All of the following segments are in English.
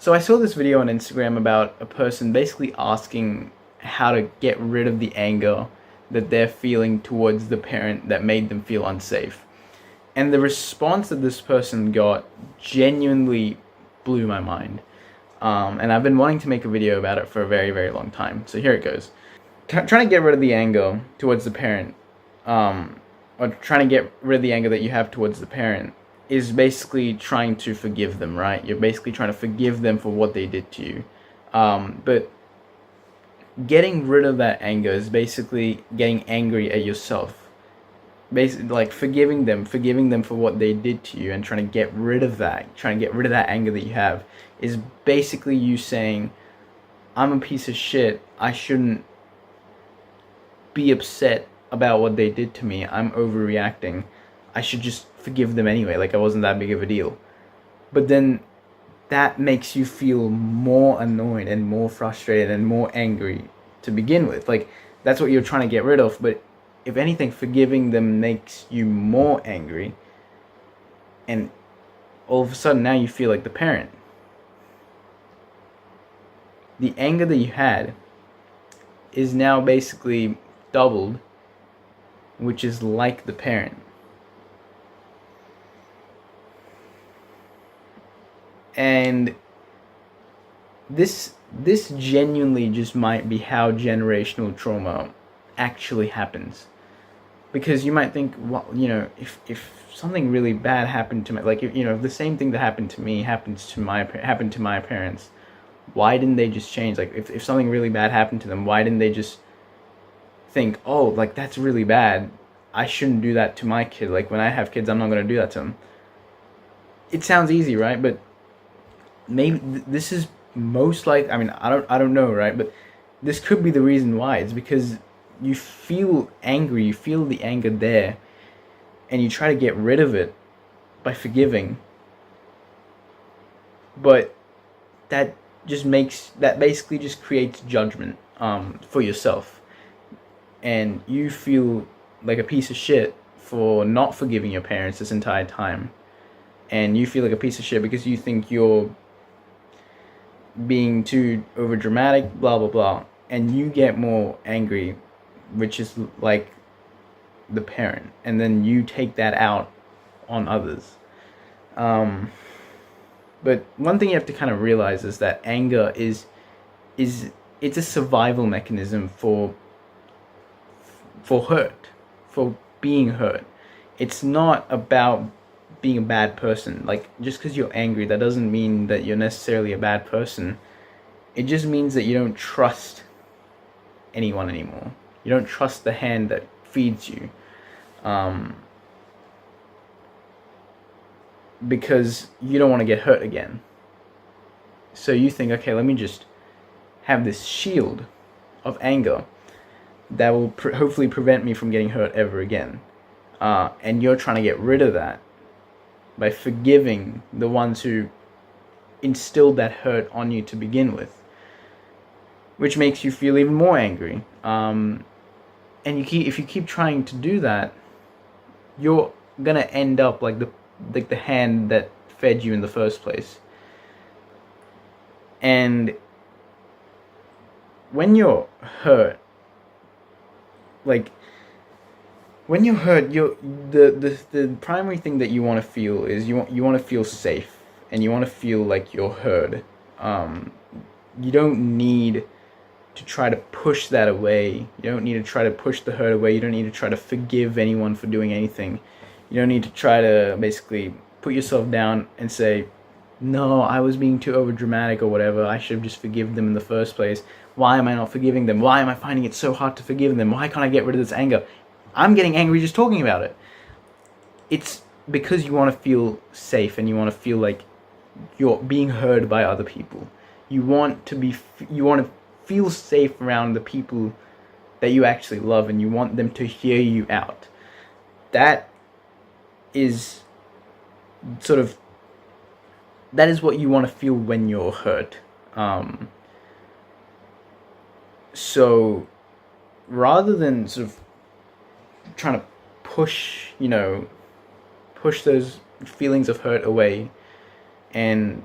So I saw this video on Instagram about a person basically asking how to get rid of the anger that they're feeling towards the parent that made them feel unsafe. And the response that this person got genuinely blew my mind. And I've been wanting to make a video about it for a very, very long time. So here it goes. Trying to get rid of the anger towards the parent, or trying to get rid of the anger that you have towards the parent, is basically trying to forgive them, right? You're basically trying to forgive them for what they did to you. But getting rid of that anger is basically getting angry at yourself. Basically, like forgiving them for what they did to you, and trying to get rid of that, anger that you have, is basically you saying, I'm a piece of shit, I shouldn't be upset about what they did to me, I'm overreacting, I should just forgive them anyway, like I wasn't that big of a deal. But then that makes you feel more annoyed and more frustrated and more angry to begin with. Like, that's what you're trying to get rid of, but if anything, forgiving them makes you more angry, and all of a sudden now you feel like the parent. The anger that you had is now basically doubled, which is like the parent. And this genuinely just might be how generational trauma actually happens. Because you might think, well, if something really bad happened to me, like if the same thing that happened to me happened to my parents, why didn't they just change? Like if something really bad happened to them, why didn't they just think, oh, like that's really bad, I shouldn't do that to my kid. Like when I have kids, I'm not going to do that to them. It sounds easy, right? But maybe this is most like, I mean, I don't know, right? But this could be the reason why. It's because you feel angry, you feel the anger there, and you try to get rid of it by forgiving. But that basically just creates judgment for yourself, and you feel like a piece of shit for not forgiving your parents this entire time, and you feel like a piece of shit because you think you're being too over dramatic, blah blah blah, and you get more angry, which is like the parent, and then you take that out on others. But one thing you have to kind of realize is that anger is it's a survival mechanism for hurt, for being hurt. It's not about being a bad person. Like, just because you're angry, that doesn't mean that you're necessarily a bad person. It just means that you don't trust anyone anymore. You don't trust the hand that feeds you. Because you don't want to get hurt again. So you think, okay, let me just have this shield of anger that will hopefully prevent me from getting hurt ever again. And you're trying to get rid of that by forgiving the ones who instilled that hurt on you to begin with, which makes you feel even more angry. And if you keep trying to do that, you're gonna end up like the hand that fed you in the first place. And when you're hurt, the primary thing that you want to feel is you want to feel safe, and you want to feel like you're heard. You don't need to try to push that away. You don't need to try to push the hurt away. You don't need to try to forgive anyone for doing anything. You don't need to try to basically put yourself down and say, no, I was being too overdramatic or whatever, I should have just forgiven them in the first place. Why am I not forgiving them? Why am I finding it so hard to forgive them? Why can't I get rid of this anger? I'm getting angry just talking about it. It's because you want to feel safe, and you want to feel like you're being heard by other people. You want to feel safe around the people that you actually love, and you want them to hear you out. That is what you want to feel when you're hurt. So rather than sort of trying to push those feelings of hurt away, and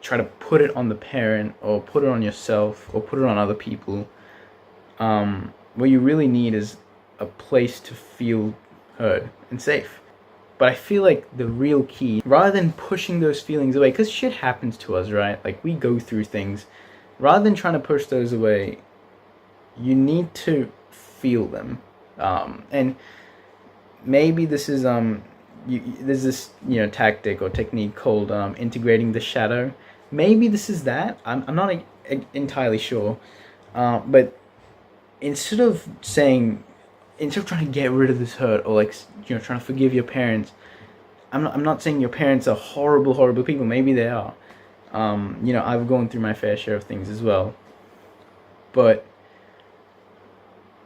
try to put it on the parent or put it on yourself or put it on other people. What you really need is a place to feel heard and safe. But I feel like the real key, rather than pushing those feelings away, because shit happens to us, right? Like, we go through things. Rather than trying to push those away, you need to feel them. And maybe this is there's this tactic or technique called integrating the shadow. Maybe this is that. I'm not entirely sure. But instead of trying to get rid of this hurt, or like trying to forgive your parents, I'm not saying your parents are horrible people. Maybe they are. I've gone through my fair share of things as well. But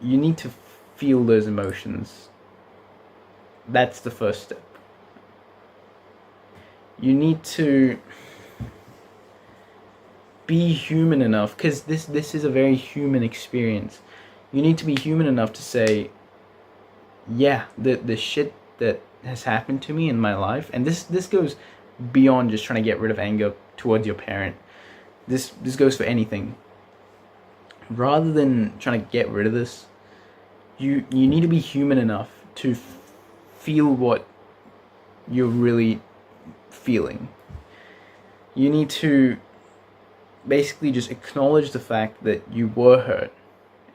you need to feel those emotions. That's the first step. You need to be human enough, because this is a very human experience. You need to be human enough to say, yeah, the shit that has happened to me in my life, and this goes beyond just trying to get rid of anger towards your parent. This goes for anything. Rather than trying to get rid of this, you need to be human enough to feel what you're really feeling. You need to basically just acknowledge the fact that you were hurt,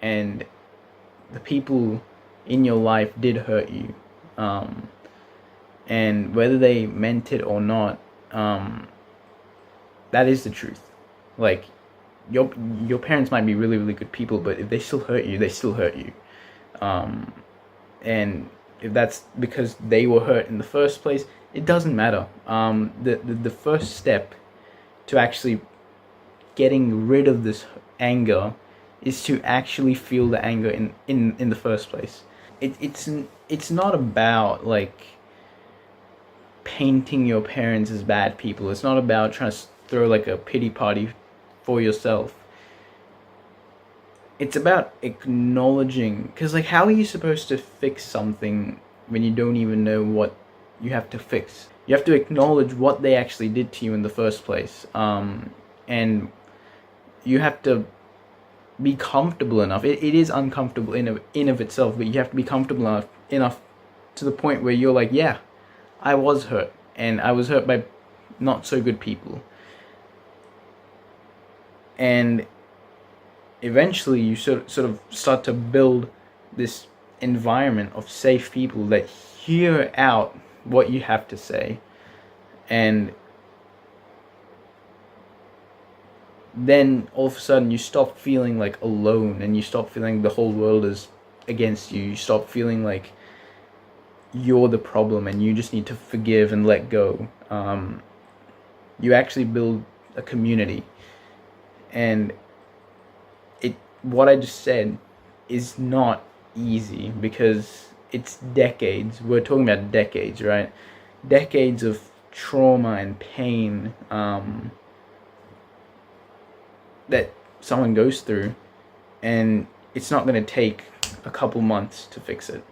and the people in your life did hurt you, and whether they meant it or not, that is the truth. Like, your parents might be really good people, but if they still hurt you, they still hurt you. And if that's because they were hurt in the first place, it doesn't matter. The first step to actually getting rid of this anger is to actually feel the anger in the first place. It's not about like painting your parents as bad people. It's not about trying to throw like a pity party for yourself. It's about acknowledging, because like, how are you supposed to fix something when you don't even know what you have to fix? You have to acknowledge what they actually did to you in the first place, and you have to be comfortable enough. It is uncomfortable in of itself, but you have to be comfortable enough to the point where you're like, yeah, I was hurt, and I was hurt by not so good people. And eventually you sort of start to build this environment of safe people that hear out what you have to say, and then all of a sudden you stop feeling like alone, and you stop feeling the whole world is against you. You stop feeling like you're the problem and you just need to forgive and let go. You actually build a community, and what I just said is not easy, because it's decades. We're talking about decades, right? Decades of trauma and pain that someone goes through, and it's not going to take a couple months to fix it.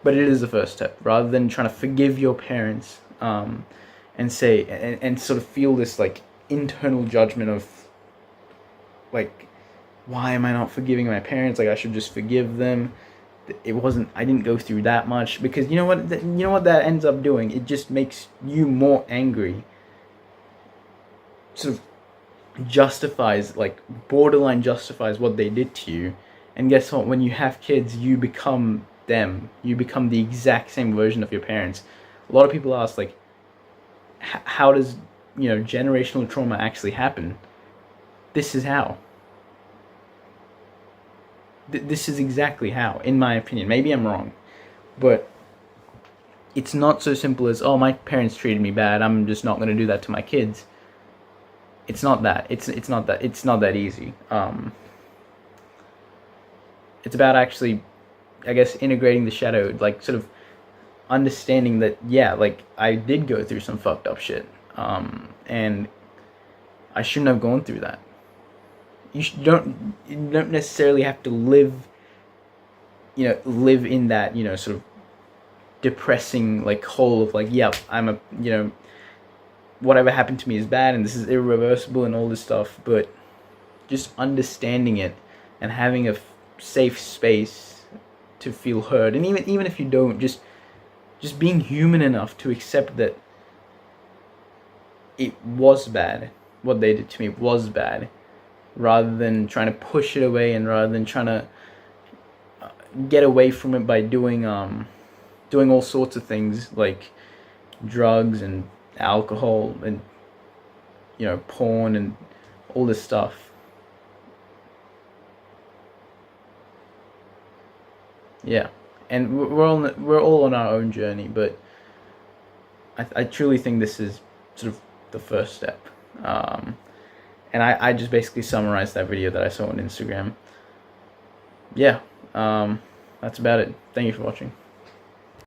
But it is the first step. Rather than trying to forgive your parents, and say and sort of feel this like internal judgment of like, why am I not forgiving my parents? Like, I should just forgive them. I didn't go through that much. Because you know what that ends up doing? It just makes you more angry. Sort of justifies, like borderline justifies what they did to you. And guess what? When you have kids, you become them. You become the exact same version of your parents. A lot of people ask, like, how does generational trauma actually happen? This is how. This is exactly how, in my opinion. Maybe I'm wrong, but it's not so simple as, oh, my parents treated me bad, I'm just not going to do that to my kids. It's not that. It's not that easy. It's about actually, I guess, integrating the shadow, like sort of understanding that, yeah, like, I did go through some fucked up shit, and I shouldn't have gone through that. You don't necessarily have to live in that, sort of depressing, like, hole of like, yep, I'm a, whatever happened to me is bad and this is irreversible and all this stuff, but just understanding it and having a safe space to feel heard, and even if you don't, just being human enough to accept that it was bad, what they did to me was bad, rather than trying to push it away, and rather than trying to get away from it by doing all sorts of things like drugs and alcohol and porn and all this stuff. Yeah, and we're all on our own journey, but I truly think this is sort of the first step. And I just basically summarized that video that I saw on Instagram. Yeah, that's about it. Thank you for watching.